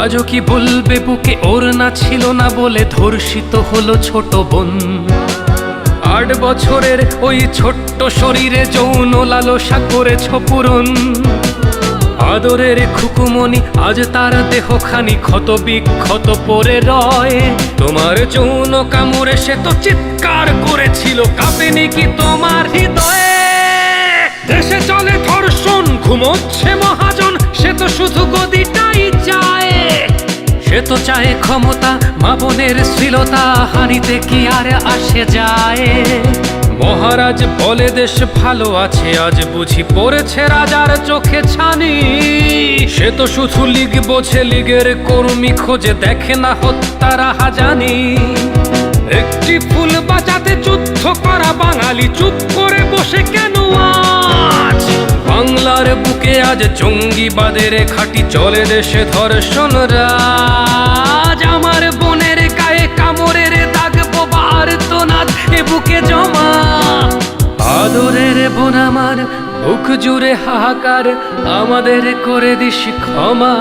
আজও কি বলবে বুকে ওর না ছিল না বলে ধর্ষিত হলো ছোট বোন। 8 বছরের ওই ছোট্ট শরীরে যৌন লালসা করেছ পূরণ। আদরের খুকুমনি আজ তার দেহখানি ক্ষত বিক্ষত পড়ে রয়। তোমার যৌন কামড়ে সে তো চিৎকার করেছিল, কাঁপেনি কি তোমার হৃদয়ে? দেশে চলে ধর্ষণ, ঘুমোচ্ছে মহাজন, সে তো শুধু গদিটাই চায়। সে তো চায় ক্ষমতা, মা বোনের শ্লীলতা হানিতে কি আর আসে যায়? মহারাজ বলে দেশ ভালো আছে, আজ বুঝি পড়েছে রাজার চোখে ছানি। সে তো শুধু লীগ বোঝে, লীগের কর্মী খোঁজে, দেখে না হত্যার হাজানি। একটি ফুল বাঁচাতে যুদ্ধ করা বাঙালি চুপ করে বসে কেন আজ? বাংলার বুকে আজ জঙ্গিবাদের খাঁটি চলে, দেশে ধর্ষণ রাজ। আমার বোনের গায়ে কামড়ের দাগ, বোবার তো নাদ এ বুকে জমা। আদরের বোন আমার, বুক জুড়ে হাহাকার, আমাদের করে দিস ক্ষমা।